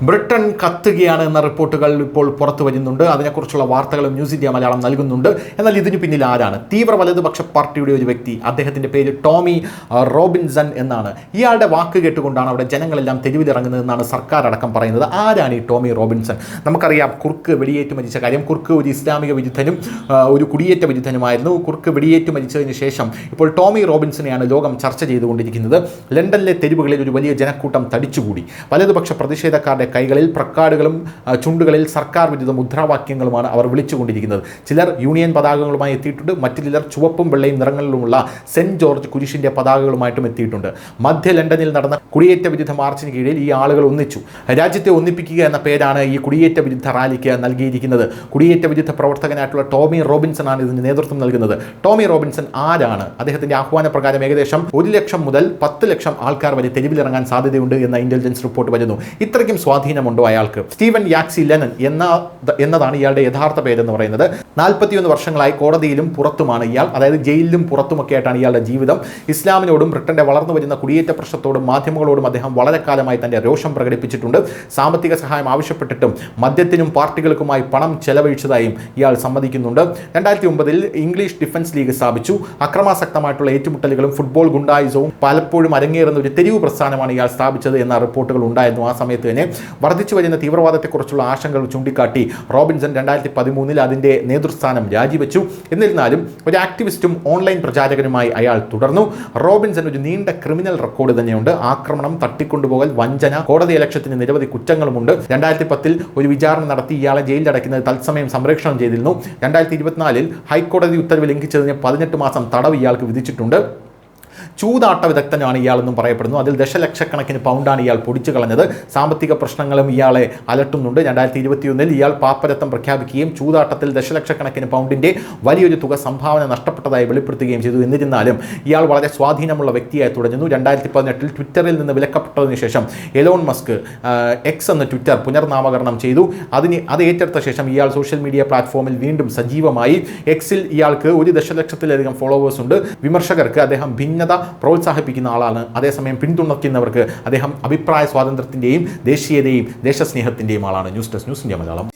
Britain കത്തുകയാണ് എന്ന റിപ്പോർട്ടുകൾ ഇപ്പോൾ പുറത്തു വരുന്നുണ്ട്. അതിനെക്കുറിച്ചുള്ള വാർത്തകളും ന്യൂസ് ഇന്ത്യ മലയാളം നൽകുന്നുണ്ട്. എന്നാൽ ഇതിന് പിന്നിൽ ആരാണ്? തീവ്ര വലതുപക്ഷ പാർട്ടിയുടെ ഒരു വ്യക്തി, അദ്ദേഹത്തിൻ്റെ പേര് ടോമി റോബിൻസൺ എന്നാണ്. ഇയാളുടെ വാക്ക് കേട്ടുകൊണ്ടാണ് അവിടെ ജനങ്ങളെല്ലാം തെരുവിലിറങ്ങുന്നതെന്നാണ് സർക്കാർ അടക്കം പറയുന്നത്. ആരാണ് ഈ ടോമി റോബിൻസൺ? നമുക്കറിയാം, കുർക്ക് വെടിയേറ്റ് മരിച്ച കാര്യം. കുർക്ക് ഒരു ഇസ്ലാമിക വിരുദ്ധനും ഒരു കുടിയേറ്റ വിരുദ്ധനുമായിരുന്നു. കുർക്ക് വെടിയേറ്റ് മരിച്ചതിന് ശേഷം ഇപ്പോൾ ടോമി റോബിൻസണെയാണ് ലോകം ചർച്ച ചെയ്തുകൊണ്ടിരിക്കുന്നത്. ലണ്ടനിലെ തെരുവുകളിൽ ഒരു വലിയ ജനക്കൂട്ടം തടിച്ചുകൂടി. വലതുപക്ഷ പ്രതിഷേധക്കാരുടെ കൈകളിൽ പ്രക്കാർഡുകളും ചുണ്ടുകളിൽ സർക്കാർ വിരുദ്ധ മുദ്രാവാക്യങ്ങളുമാണ് അവർ വിളിച്ചുകൊണ്ടിരിക്കുന്നത്. ചിലർ യൂണിയൻ പതാകകളുമായി എത്തിയിട്ടുണ്ട്. മറ്റു ചിലർ ചുവപ്പും വെള്ളയും നിറങ്ങളിലുമുള്ള സെന്റ് ജോർജ് കുരിശിന്റെ പതാകകളുമായിട്ടും എത്തിയിട്ടുണ്ട്. മധ്യ ലണ്ടനിൽ നടന്ന കുടിയേറ്റ വിരുദ്ധ മാർച്ചിന് കീഴിൽ ഈ ആളുകൾ ഒന്നിച്ചു. രാജ്യത്തെ ഒന്നിപ്പിക്കുക എന്ന പേരാണ് ഈ കുടിയേറ്റ വിരുദ്ധ റാലിക്ക് നൽകിയിരിക്കുന്നത്. കുടിയേറ്റ വിരുദ്ധ പ്രവർത്തകനായിട്ടുള്ള ടോമി റോബിൻസൺ ആണ് ഇതിന് നേതൃത്വം നൽകുന്നത്. ടോമി റോബിൻസൺ ആരാണ്? അദ്ദേഹത്തിന്റെ ആഹ്വാന പ്രകാരം ഏകദേശം 1 ലക്ഷം മുതൽ 10 ലക്ഷം ആൾക്കാർ വരെ തെരുവിലിറങ്ങാൻ സാധ്യതയുണ്ട് എന്ന ഇന്റലിജൻസ് റിപ്പോർട്ട് വരുന്നു. ഇത്രയ്ക്കും സ്വാധീനമുണ്ടോ അയാൾക്ക്? സ്റ്റീവൻ യാക്സി ലെനൻ എന്നതാണ് ഇയാളുടെ യഥാർത്ഥ പേരെന്ന് പറയുന്നത്. 41 വർഷങ്ങളായി കോടതിയിലും പുറത്തുമാണ് ഇയാൾ, അതായത് ജയിലിലും പുറത്തുമൊക്കെ ആയിട്ടാണ് ഇയാളുടെ ജീവിതം. ഇസ്ലാമിനോടും ബ്രിട്ടന്റെ വളർന്നു വരുന്ന കുടിയേറ്റ പ്രശ്നത്തോടും മാധ്യമങ്ങളോടും അദ്ദേഹം വളരെ കാലമായി തന്റെ രോഷം പ്രകടിപ്പിച്ചിട്ടുണ്ട്. സാമ്പത്തിക സഹായം ആവശ്യപ്പെട്ടിട്ടും മദ്യത്തിനും പാർട്ടികൾക്കുമായി പണം ചെലവഴിച്ചതായും ഇയാൾ സമ്മതിക്കുന്നുണ്ട്. 2009 ഇംഗ്ലീഷ് ഡിഫൻസ് ലീഗ് സ്ഥാപിച്ചു. അക്രമാസക്തമായിട്ടുള്ള ഏറ്റുമുട്ടലുകളും ഫുട്ബോൾ ഗുണ്ടായുസവും പലപ്പോഴും അരങ്ങേറുന്ന ഒരു തെരുവ് പ്രസ്ഥാനമാണ് ഇയാൾ സ്ഥാപിച്ചത് എന്ന റിപ്പോർട്ടുകൾ ഉണ്ടായിരുന്നു. ആ സമയത്ത് തന്നെ വർദ്ധിച്ചു വരുന്ന തീവ്രവാദത്തെക്കുറിച്ചുള്ള ആശങ്കകൾ ചൂണ്ടിക്കാട്ടി റോബിൻസൺ 2013 അതിൻ്റെ നേതൃസ്ഥാനം രാജിവെച്ചു. എന്നിരുന്നാലും ഒരു ആക്ടിവിസ്റ്റും ഓൺലൈൻ പ്രചാരകനുമായി അയാൾ തുടർന്നു. റോബിൻസൺ ഒരു നീണ്ട ക്രിമിനൽ റെക്കോർഡ് തന്നെയുണ്ട്. ആക്രമണം, തട്ടിക്കൊണ്ടുപോകൽ, വഞ്ചന, കോടതിയലക്ഷ്യത്തിന് നിരവധി കുറ്റങ്ങളുമുണ്ട്. 2010 ഒരു വിചാരണ നടത്തി ഇയാളെ ജയിലിലടയ്ക്കുന്നത് തത്സമയം സംപ്രേഷണം ചെയ്തിരുന്നു. 2024 ഹൈക്കോടതി ഉത്തരവ് ലംഘിച്ചതിന് 18 മാസം തടവ് ഇയാൾക്ക് വിധിച്ചിട്ടുണ്ട്. ചൂതാട്ട വിദഗ്ധനാണ് ഇയാളെന്നും പറയപ്പെടുന്നു. അതിൽ ദശലക്ഷക്കണക്കിന് പൗണ്ടാണ് ഇയാൾ പൊടിച്ചു കളഞ്ഞത്. സാമ്പത്തിക പ്രശ്നങ്ങളും ഇയാളെ അലട്ടുന്നുണ്ട്. 2021 ഇയാൾ പാപ്പരത്വം പ്രഖ്യാപിക്കുകയും ചൂതാട്ടത്തിൽ ദശലക്ഷക്കണക്കിന് പൗണ്ടിൻ്റെ വലിയൊരു തുക സംഭാവന നഷ്ടപ്പെട്ടതായി വെളിപ്പെടുത്തുകയും ചെയ്തു. എന്നിരുന്നാലും ഇയാൾ വളരെ സ്വാധീനമുള്ള വ്യക്തിയായി തുടരുന്നു. 2018 ട്വിറ്ററിൽ നിന്ന് വിലക്കപ്പെട്ടതിന് ശേഷം എലോൺ മസ്ക് എക്സ് എന്ന ട്വിറ്റർ പുനർനാമകരണം ചെയ്തു. അത് ഏറ്റെടുത്ത ശേഷം ഇയാൾ സോഷ്യൽ മീഡിയ പ്ലാറ്റ്ഫോമിൽ വീണ്ടും സജീവമായി. എക്സിൽ ഇയാൾക്ക് 1 ദശലക്ഷത്തിലധികം ഫോളോവേഴ്സ് ഉണ്ട്. വിമർശകർക്ക് അദ്ദേഹം ഭിന്നത പ്രോത്സാഹിപ്പിക്കുന്ന ആളാണ്. അതേസമയം പിന്തുണയ്ക്കുന്നവർക്ക് അദ്ദേഹം അഭിപ്രായ സ്വാതന്ത്ര്യത്തിൻ്റെയും ദേശീയതയും ദേശസ്നേഹത്തിൻ്റെയും ആളാണ്. News desk, news India Malayalam.